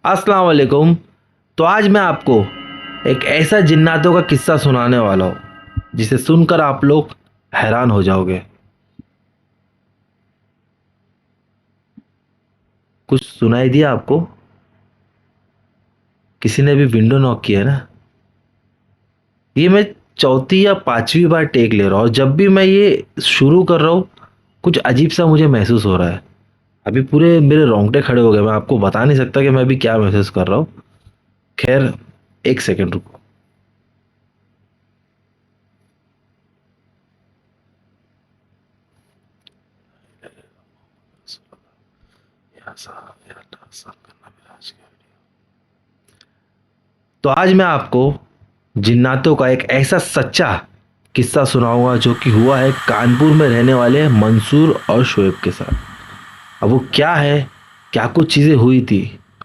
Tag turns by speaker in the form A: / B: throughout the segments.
A: अस्सलाम वालेकुम। तो आज मैं आपको एक ऐसा जिन्नातों का किस्सा सुनाने वाला हूँ जिसे सुनकर आप लोग हैरान हो जाओगे। कुछ सुनाई दिया आपको? किसी ने भी विंडो नॉक किया है ना? ये मैं चौथी या पांचवी बार टेक ले रहा हूँ। जब भी मैं ये शुरू कर रहा हूँ कुछ अजीब सा मुझे महसूस हो रहा है। अभी पूरे मेरे रोंगटे खड़े हो गए। मैं आपको बता नहीं सकता कि मैं अभी क्या महसूस कर रहा हूँ। खैर, एक सेकंड रुको। तो आज मैं आपको जिन्नातों का एक ऐसा सच्चा किस्सा सुनाऊंगा जो कि हुआ है कानपुर में रहने वाले मंसूर और शोएब के साथ। अब वो क्या है, क्या कुछ चीज़ें हुई थी,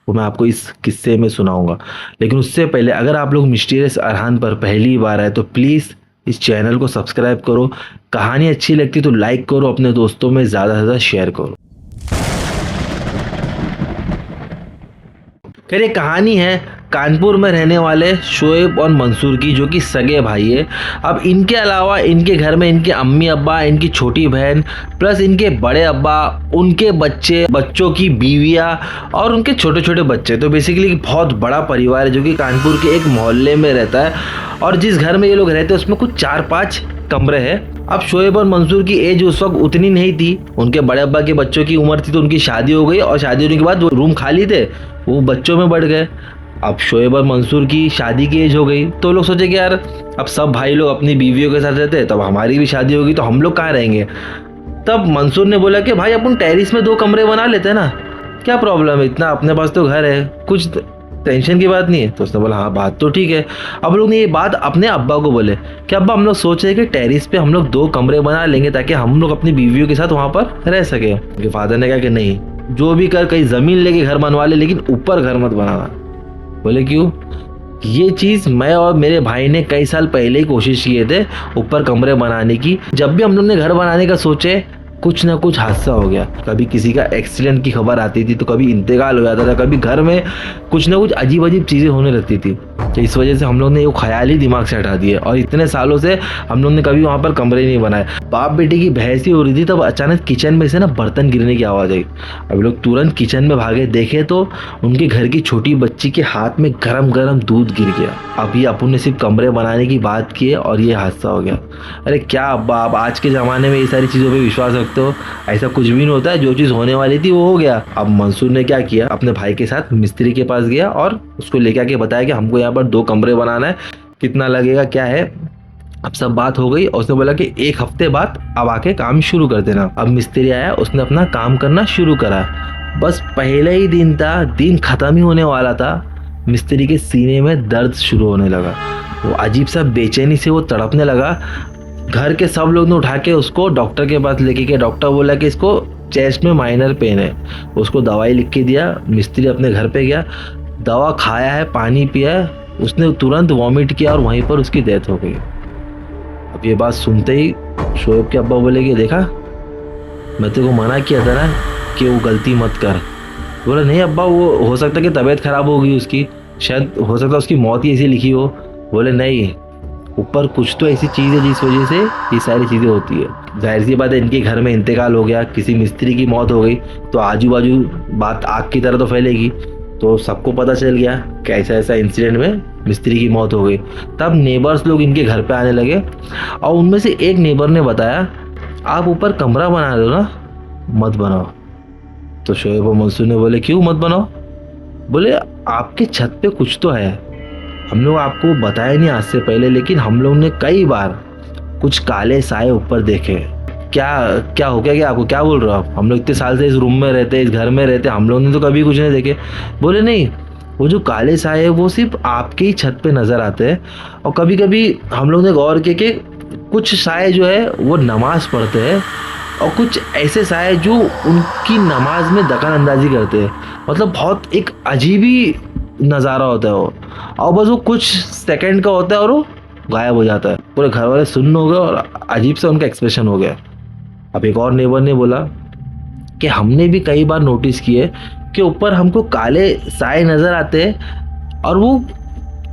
A: वो मैं आपको इस किस्से में सुनाऊंगा। लेकिन उससे पहले अगर आप लोग मिस्टीरियस अरहान पर पहली बार आए तो प्लीज़ इस चैनल को सब्सक्राइब करो। कहानी अच्छी लगती तो लाइक करो, अपने दोस्तों में ज़्यादा से ज़्यादा शेयर करो। खैर, ये कहानी है कानपुर में रहने वाले शोएब और मंसूर की, जो कि सगे भाई है। अब इनके अलावा इनके घर में इनके अम्मी अब्बा, इनकी छोटी बहन, प्लस इनके बड़े अब्बा, उनके बच्चे, बच्चों की बीवियां और उनके छोटे छोटे बच्चे। तो बेसिकली बहुत बड़ा परिवार है जो कि कानपुर के एक मोहल्ले में रहता है। और जिस घर में ये लोग रहते हैं उसमें कुछ 4-5 कमरे हैं। अब शोएब और मंसूर की एज उस वक्त उतनी नहीं थी। उनके बड़े अब्बा के बच्चों की उम्र थी तो उनकी शादी हो गई, और शादी होने के बाद वो रूम खाली थे, वो बच्चों में बढ़ गए। अब शोएब और मंसूर की शादी की एज हो गई तो लोग सोचे कि यार अब सब भाई लोग अपनी बीवियों के साथ रहते हैं, तब हमारी भी शादी होगी तो हम लोग कहाँ रहेंगे। तब मंसूर ने बोला कि भाई अपन टेरिस में 2 कमरे बना लेते हैं ना, क्या प्रॉब्लम है, इतना अपने पास तो घर है, कुछ टेंशन की बात नहीं है। तो उसने बोला हाँ बात तो ठीक है। अब लोग ने ये बात अपने अब्बा को बोले कि अब्बा हम लोग सोच रहे हैं कि टेरिस पे हम लोग 2 कमरे बना लेंगे ताकि हम लोग अपनी बीवियों के साथ वहाँ पर रह सके। उनके फादर ने कहा कि नहीं, जो भी कर कहीं जमीन लेके घर बनवा ले, लेकिन ऊपर घर मत बनाना। बोले क्यों? ये चीज़ मैं और मेरे भाई ने कई साल पहले ही कोशिश किए थे ऊपर कमरे बनाने की। जब भी हम लोग ने घर बनाने का सोचे कुछ ना कुछ हादसा हो गया। कभी किसी का एक्सीडेंट की खबर आती थी तो कभी इंतकाल हो जाता था, कभी घर में कुछ ना कुछ अजीब अजीब चीज़ें होने लगती थी। तो इस वजह से हम लोग ने वो ख्याल ही दिमाग से हटा दिए और इतने सालों से हम लोग ने कभी वहाँ पर कमरे नहीं बनाए। बाप बेटे की बहस ही हो रही थी, तब अचानक किचन में से ना बर्तन गिरने की आवाज़ आई। अब लोग तुरंत किचन में भागे, देखे तो उनके घर की छोटी बच्ची के हाथ में गरम गरम दूध गिर गया। अब ये अपन ने सिर्फ कमरे बनाने की बात की है और ये हादसा हो गया। अरे क्या अब्बा, आप आज के ज़माने में ये सारी चीज़ों पर विश्वास रखते हो? ऐसा कुछ भी नहीं होता है, जो चीज़ होने वाली थी वो हो गया। अब मंसूर ने क्या किया, अपने भाई के साथ मिस्त्री के पास गया और उसको लेके आके बताया कि हमको यहाँ पर 2 कमरे बनाना है, कितना लगेगा क्या है। अब सब बात हो गई और उसने बोला कि 1 हफ्ते बाद अब आके काम शुरू कर देना। अब मिस्त्री आया, उसने अपना काम करना शुरू करा। बस पहले ही दिन था, दिन खत्म ही होने वाला था, मिस्त्री के सीने में दर्द शुरू होने लगा। वो अजीब सा बेचैनी से वो तड़पने लगा। घर के सब लोग ने उठा के उसको डॉक्टर के पास लेके गए। डॉक्टर बोला कि इसको चेस्ट में माइनर पेन है। उसको दवाई लिख के दिया। मिस्त्री अपने घर पे गया, दवा खाया है, पानी पिया है, उसने तुरंत वॉमिट किया और वहीं पर उसकी डेथ हो गई। अब ये बात सुनते ही शोएब के अब्बा बोले कि देखा, मैं तेरे को मना किया था ना कि वो गलती मत कर। बोला नहीं अब्बा, वो हो सकता है कि तबीयत खराब हो गई उसकी, शायद हो सकता है उसकी मौत ही ऐसी लिखी हो। बोले नहीं, ऊपर कुछ तो ऐसी चीज़ है जिस वजह से ये सारी चीज़ें होती है। जाहिर सी बात है, इनके घर में इंतकाल हो गया, किसी मिस्त्री की मौत हो गई तो आजू बाजू बात आग की तरह तो फैलेगी। तो सबको पता चल गया कि ऐसा ऐसा इंसिडेंट में मिस्त्री की मौत हो गई। तब नेबर्स लोग इनके घर पे आने लगे और उनमें से एक नेबर ने बताया आप ऊपर कमरा बना रहे हो ना, मत बनाओ। तो शोएब और मंसूर ने बोले क्यों मत बनाओ? बोले आपके छत पे कुछ तो है, हम लोग आपको बताया नहीं आज से पहले, लेकिन हम लोग ने कई बार कुछ काले साए ऊपर देखे। क्या क्या हो गया, क्या आपको क्या बोल रहे हो आप? हम लोग इतने साल से इस रूम में रहते, इस घर में रहते, हम लोग ने तो कभी कुछ नहीं देखे। बोले नहीं, वो जो काले साए है वो सिर्फ आपके ही छत पे नजर आते हैं। और कभी कभी हम लोग ने गौर किया कि कुछ साए जो है वो नमाज पढ़ते हैं और कुछ ऐसे साए जो उनकी नमाज में दखल अंदाजी करते हैं। मतलब बहुत एक अजीब ही नज़ारा होता है वो, और बस वो कुछ सेकंड का होता है और वो गायब हो जाता है। पूरे घर वाले सुन्न हो गए और अजीब सा उनका एक्सप्रेशन हो गया। अब एक और नेबर ने बोला कि हमने भी कई बार नोटिस किए आपके ऊपर हमको काले साए नज़र आते हैं और वो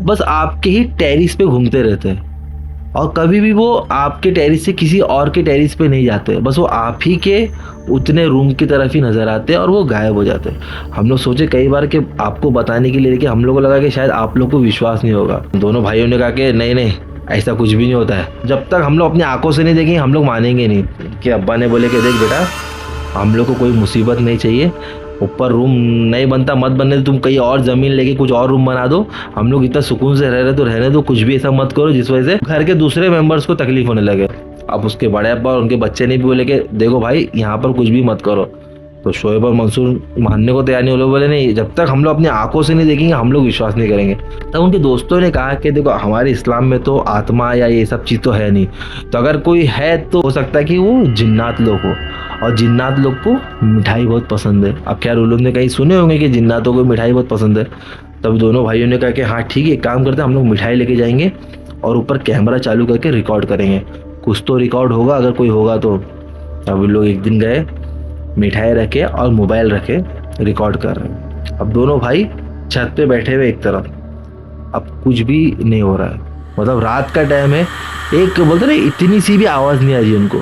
A: बस आपके ही टेरिस पे घूमते रहते हैं और कभी भी वो आपके टेरिस से किसी और के टेरिस पे नहीं जाते, बस वो आप ही के उतने रूम की तरफ ही नज़र आते हैं और वो गायब हो जाते हैं। हम लोग सोचे कई बार कि आपको बताने के लिए, लेकिन हम लोग को लगा कि शायद आप लोग को विश्वास नहीं होगा। दोनों भाइयों ने कहा कि नहीं नहीं, ऐसा कुछ भी नहीं होता है। जब तक हम लोग अपनी आंखों से नहीं देखेंगे हम लोग मानेंगे नहीं। कि अब्बा ने बोले कि देख बेटा, हम लोग को कोई मुसीबत नहीं चाहिए, ऊपर रूम नहीं बनता मत बनने दो, तुम कहीं और ज़मीन लेके कुछ और रूम बना दो, हम लोग इतना सुकून से रह रहे तो रहने दो, कुछ भी ऐसा मत करो जिस वजह से घर के दूसरे मेंबर्स को तकलीफ होने लगे। अब उसके बड़े अब्बा और उनके बच्चे ने भी बोले कि देखो भाई, यहाँ पर कुछ भी मत करो। तो शोएब और मंसूर मानने को तैयार नहीं, वो लोग बोले नहीं, जब तक हम लोग अपनी आंखों से नहीं देखेंगे हम लोग विश्वास नहीं करेंगे। तब उनके दोस्तों ने कहा कि देखो, हमारे इस्लाम में तो आत्मा या ये सब चीज़ तो है नहीं, तो अगर कोई है तो हो सकता है कि वो जिन्नात लोग हो, और जिन्नात लोग को मिठाई बहुत पसंद है। अब खैर उन लोग ने कहीं सुने होंगे कि जिन्नातों को मिठाई बहुत पसंद है। तब दोनों भाइयों ने कहा कि हाँ ठीक है, एक काम करते हैं, हम लोग मिठाई लेके जाएंगे और ऊपर कैमरा चालू करके रिकॉर्ड करेंगे, कुछ तो रिकॉर्ड होगा अगर कोई होगा तो। अब उन लोग एक दिन गए, मिठाई रखे और मोबाइल रखे, रिकॉर्ड कर रहे हैं। अब दोनों भाई छत पे बैठे हुए एक तरफ, अब कुछ भी नहीं हो रहा है, मतलब रात का टाइम है, एक बोलते ना इतनी सी भी आवाज़ नहीं आ रही उनको,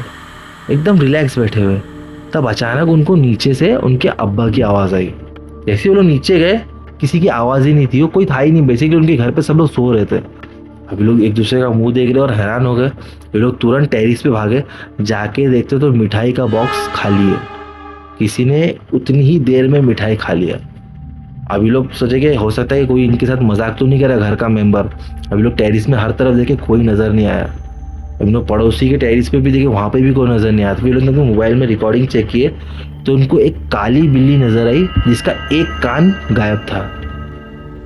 A: एकदम रिलैक्स बैठे हुए। तब अचानक उनको नीचे से उनके अब्बा की आवाज़ आई। जैसे वो लोग नीचे गए, किसी की आवाज़ ही नहीं थी, वो कोई था ही नहीं, बेसिकली उनके घर पे सब लोग सो रहे थे। अभी लोग एक दूसरे का मुंह देख रहे और हैरान हो गए। ये लोग तुरंत टेरिस पे भागे, जाके देखते तो मिठाई का बॉक्स खाली है, किसी ने उतनी ही देर में मिठाई खा लिया। अभी लोग सोचे कि हो सकता है कि कोई इनके साथ मजाक तो नहीं कर रहा घर का मेंबर। अभी लोग टेरिस में हर तरफ देखे, कोई नज़र नहीं आया। अभी लोग पड़ोसी के टेरिस पे भी देखे, वहाँ पे भी कोई नज़र नहीं आया। तो फिर लोग मोबाइल में रिकॉर्डिंग चेक किए तो उनको एक काली बिल्ली नज़र आई जिसका एक कान गायब था।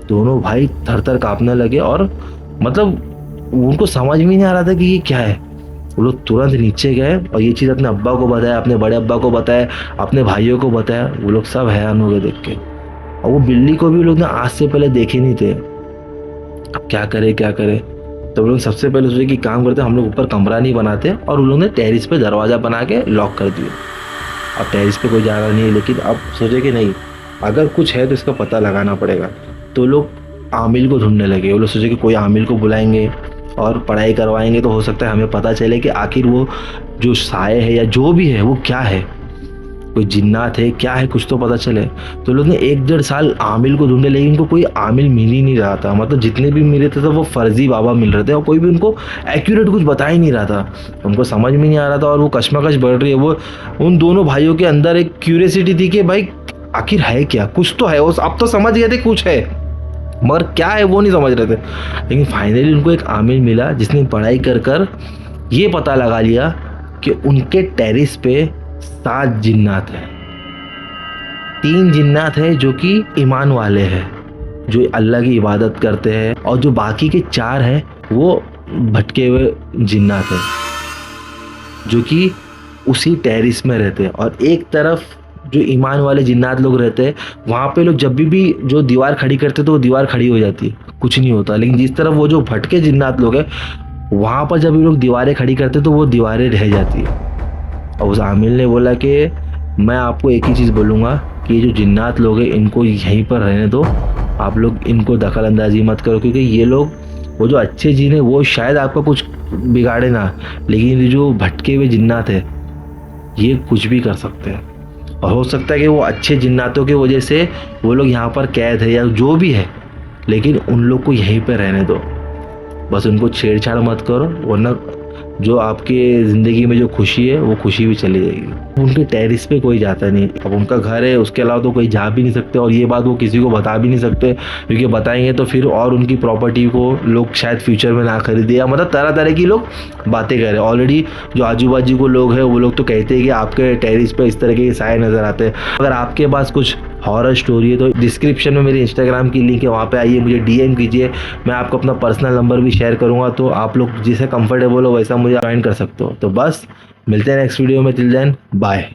A: दोनों भाई थर थर काँपने लगे और मतलब उनको समझ में नहीं आ रहा था कि ये क्या है। वो लोग तुरंत नीचे गए और ये चीज़ अपने अब्बा को बताया, अपने बड़े अब्बा को बताया, अपने भाइयों को बताया। वो लोग सब हैरान हो गए देख के, और वो बिल्ली को भी लोग ने आज से पहले देखे नहीं थे। अब क्या करे क्या करे, तो वो लोग सबसे पहले सोचे कि काम करते हम लोग ऊपर कमरा नहीं बनाते, और उन लोगों ने टेरिस पे दरवाज़ा बना के लॉक कर दिया। अब टेरिस पे कोई जा रहा नहीं है, लेकिन अब सोचे कि नहीं, अगर कुछ है तो इसका पता लगाना पड़ेगा। तो लोग आमिल को ढूंढने लगे। वो लोग सोचे कि कोई आमिल को बुलाएंगे और पढ़ाई करवाएंगे तो हो सकता है हमें पता चले कि आखिर वो जो साए है या जो भी है वो क्या है, कोई जिन्नात है क्या है, कुछ तो पता चले। तो लोग ने 1-1.5 साल आमिल को ढूंढे, लेकिन उनको कोई आमिल मिल ही नहीं रहा था। मतलब जितने भी मिले थे तो वो फर्जी बाबा मिल रहे थे और कोई भी उनको एक्यूरेट कुछ बता ही नहीं रहा था। उनको समझ में नहीं आ रहा था और वो कश्मकश बढ़ रही है। वो उन दोनों भाइयों के अंदर एक क्यूरियसिटी थी कि भाई आखिर है क्या, कुछ तो है। अब तो समझ गए थे कुछ है, मगर क्या है वो नहीं समझ रहे थे। लेकिन फाइनली उनको एक आमिल मिला जिसने पढ़ाई कर कर ये पता लगा लिया कि उनके टेरिस पे 7 जिन्नात हैं। 3 जिन्नात हैं जो कि ईमान वाले हैं, जो अल्लाह की इबादत करते हैं, और जो बाकी के 4 हैं वो भटके हुए जिन्नात हैं जो कि उसी टेरिस में रहते हैं। और एक तरफ जो ईमान वाले जिन्नात लोग रहते हैं, वहाँ पे लोग जब भी जो दीवार खड़ी करते तो वो दीवार खड़ी हो जाती है, कुछ नहीं होता। लेकिन जिस तरफ वो जो भटके जिन्नात लोग हैं, वहाँ पर जब ये लोग दीवारें खड़ी करते तो वो दीवारें रह जाती है। और उस आमिल ने बोला कि मैं आपको एक ही चीज़ बोलूँगा कि ये जो जिन्नात लोग हैं इनको यहीं पर रहने दो, आप लोग इनको दखल अंदाजी मत करो, क्योंकि ये लोग, वो जो अच्छे जिन है वो शायद आपका कुछ बिगाड़े ना, लेकिन ये जो भटके हुए जिन्नात है ये कुछ भी कर सकते हैं। और हो सकता है कि वो अच्छे जिन्नातों की वजह से वो लोग यहाँ पर कैद है या जो भी है, लेकिन उन लोग को यहीं पर रहने दो, बस उनको छेड़छाड़ मत करो, वरना जो आपके ज़िंदगी में जो खुशी है वो खुशी भी चली जाएगी। उनके टेरिस पे कोई जाता नहीं, अब उनका घर है, उसके अलावा तो कोई जा भी नहीं सकते, और ये बात वो किसी को बता भी नहीं सकते, क्योंकि बताएंगे तो फिर और उनकी प्रॉपर्टी को लोग शायद फ्यूचर में ना खरीदे, या मतलब तरह तरह की लोग बातें करें। ऑलरेडी जो आजू बाजू को लोग हैं वो लोग तो कहते हैं कि आपके टेरिस पे इस तरह के साए नज़र आते हैं। अगर आपके पास कुछ हॉरर स्टोरी है तो डिस्क्रिप्शन में मेरे इंस्टाग्राम की लिंक है, वहाँ पे आइए, मुझे डीएम कीजिए, मैं आपको अपना पर्सनल नंबर भी शेयर करूँगा, तो आप लोग जिसे कंफर्टेबल हो वैसा मुझे ज्वाइन कर सकते हो। तो बस मिलते हैं नेक्स्ट वीडियो में, टिल देन बाय।